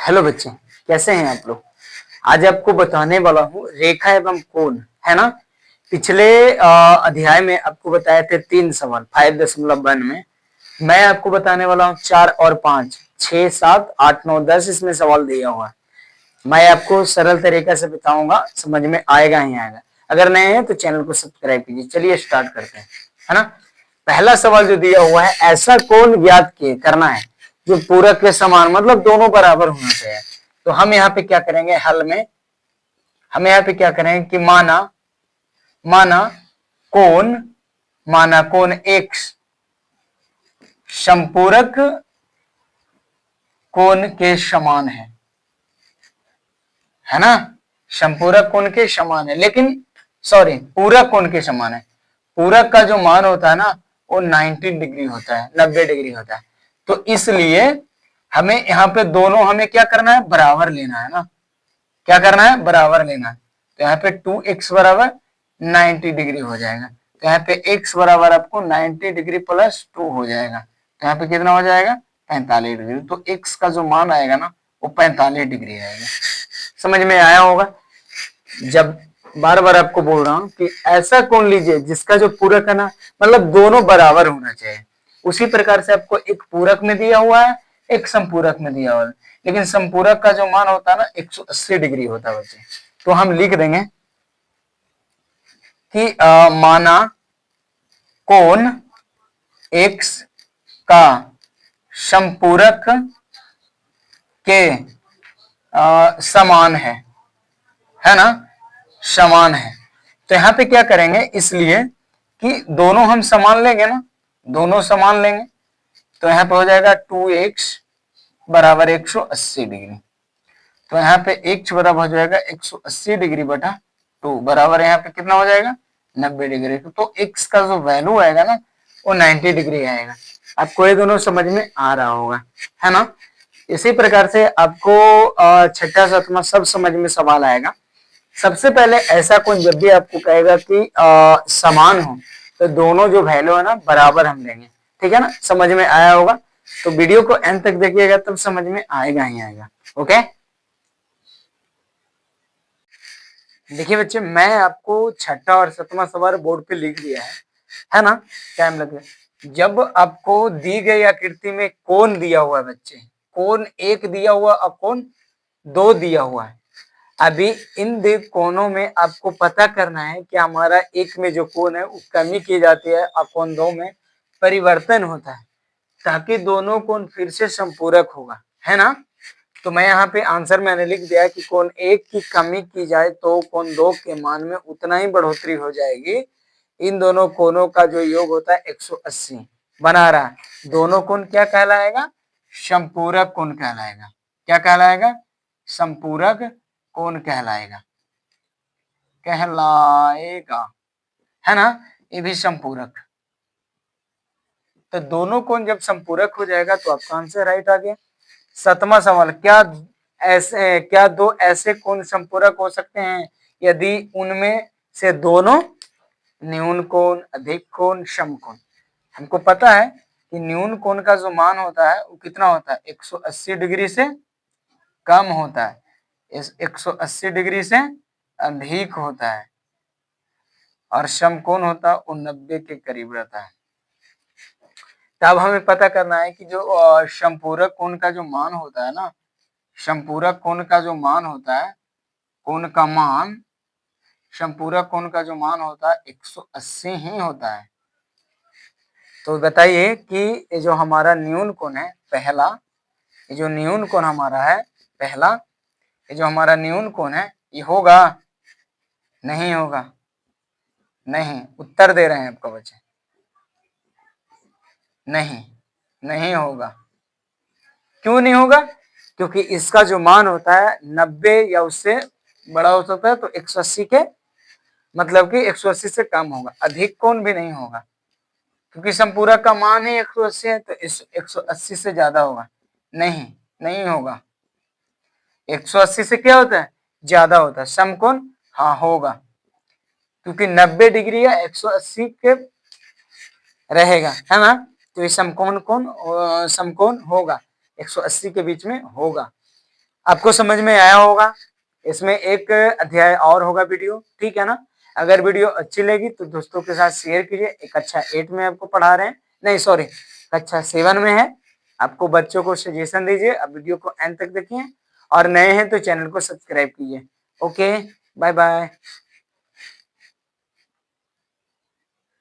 Hello बच्चे, कैसे हैं आप लोग। आज आपको बताने वाला हूँ रेखा एवं कोण, है ना। पिछले अध्याय में आपको बताए थे 3 सवाल 5.1 में। मैं आपको बताने वाला हूँ 4 और 5, 6, 7, 8, 9, 10 इसमें सवाल दिया हुआ है। मैं आपको सरल तरीके से बताऊंगा, समझ में आएगा ही आएगा। अगर नए हैं तो चैनल को सब्सक्राइब कीजिए। चलिए स्टार्ट करते हैं, है ना। पहला सवाल जो दिया हुआ है, ऐसा कोण ज्ञात करना है जो पूरक के समान, मतलब दोनों बराबर होना चाहिए। तो हम यहाँ पे क्या करेंगे, हल में हम यहाँ पे क्या करेंगे कि माना माना कोण माना कोण एक्स संपूरक कोण के समान है ना। संपूरक कोण के समान है, लेकिन सॉरी, पूरक कोण के समान है। पूरक का जो मान होता है ना, वो 90 डिग्री होता है, 90 डिग्री होता है। तो इसलिए हमें यहाँ पे दोनों हमें क्या करना है, बराबर लेना है ना। क्या करना है, बराबर लेना है। तो यहाँ पे 2x बराबर 90 डिग्री हो जाएगा। तो यहाँ पे x बराबर आपको 90 डिग्री प्लस 2 हो जाएगा। तो यहाँ पे कितना हो जाएगा, 45 डिग्री। तो x का जो मान आएगा ना, वो 45 डिग्री आएगा। समझ में आया होगा। जब बार बार आपको बोल रहा हूं कि ऐसा कोण लीजिए जिसका जो पूरक है ना, मतलब दोनों बराबर होना चाहिए। उसी प्रकार से आपको एक पूरक में दिया हुआ है, एक संपूरक में दिया हुआ है। लेकिन संपूरक का जो मान होता है ना, 180 डिग्री होता है बच्चे। तो हम लिख देंगे कि माना कोण x का संपूरक के समान है ना, समान है। तो यहाँ पे क्या करेंगे, इसलिए कि दोनों हम समान लेंगे ना, दोनों समान लेंगे। तो यहाँ पे हो जाएगा 2x बराबर 180 डिग्री। तो यहाँ पे x बराबर हो जाएगा 180 डिग्री बटा 2 बराबर यहाँ पे कितना हो जाएगा, 90 डिग्री। तो x का जो वैल्यू आएगा ना, वो 90 डिग्री आएगा। आपको ये दोनों समझ में आ रहा होगा, है ना। इसी प्रकार से आपको छठा सातवां सब समझ में सवाल आएगा। सबसे पहले ऐसा कोण जब भी आपको कहेगा कि समान हो, तो दोनों जो वैल्यू है ना, बराबर हम लेंगे। ठीक है ना, समझ में आया होगा। तो वीडियो को एंड तक देखिएगा, तब समझ में आएगा ही आएगा। ओके, देखिए बच्चे, मैं आपको छठा और सातवां सवाल बोर्ड पे लिख दिया है ना। टाइम लग गया। जब आपको दी गई आकृति में कोण दिया हुआ है बच्चे, कोण 1 दिया हुआ और कोण 2 दिया हुआ है। अभी इन दो कोणों में आपको पता करना है कि हमारा एक में जो कोण है वो कमी की जाती है और कोण 2 में परिवर्तन होता है, ताकि दोनों कोण फिर से संपूरक होगा, है ना। तो मैं यहाँ पे आंसर मैंने लिख दिया कि कोण 1 की कमी की जाए तो कोण 2 के मान में उतना ही बढ़ोतरी हो जाएगी। इन दोनों कोणों का जो योग होता है 180 बना रहा है। दोनों कोण क्या कहलाएगा, संपूरक कोण कहलाएगा। क्या कहलाएगा, संपूरक कोण कहलाएगा, कहलाएगा, है ना। ये भी संपूरक। तो दोनों कोण जब संपूरक हो जाएगा तो आपका आंसर राइट आ गया। सातवां सवाल, क्या दो ऐसे कोण संपूरक हो सकते हैं यदि उनमें से दोनों न्यून कोण, अधिक कोण, सम कोण। हमको पता है कि न्यून कोण का जो मान होता है वो कितना होता है, 180 डिग्री से कम होता है, इस 180 डिग्री से अधिक होता है, और सम कोण होता है वो 90 के करीब रहता है। तब हमें पता करना है कि जो संपूरक कोण का जो मान होता है ना, संपूरक कोण का जो मान होता है, कोण का मान, संपूरक कोण का जो मान होता है 180 ही होता है। तो बताइए कि ये जो हमारा न्यून कोण है पहला, ये जो न्यून कोण हमारा है पहला, ये जो हमारा न्यून कोण है, ये होगा, नहीं होगा, नहीं, उत्तर दे रहे हैं आपका बच्चे, नहीं, नहीं होगा। क्यों नहीं होगा, क्योंकि इसका जो मान होता है 90 या उससे बड़ा हो सकता है, तो 180 के मतलब कि 180 से कम होगा, अधिक कोण भी नहीं होगा, क्योंकि संपूरक का मान ही 180 है, तो इस 180 से ज्यादा होगा, नहीं, नहीं होगा। 180 से क्या होता है, ज्यादा होता है। समकोण हाँ होगा, क्योंकि 90 डिग्री या 180 के रहेगा, है ना। तो ये समकोण समकोण होगा, 180 के बीच में होगा। आपको समझ में आया होगा। इसमें एक अध्याय और होगा वीडियो, ठीक है ना। अगर वीडियो अच्छी लगी तो दोस्तों के साथ शेयर कीजिए। एक कक्षा 8 में आपको पढ़ा रहे हैं, नहीं सॉरी कक्षा 7 में है। आपको बच्चों को सजेशन दीजिए। अब वीडियो को एंड तक देखिए और नए हैं तो चैनल को सब्सक्राइब कीजिए। Okay, bye bye.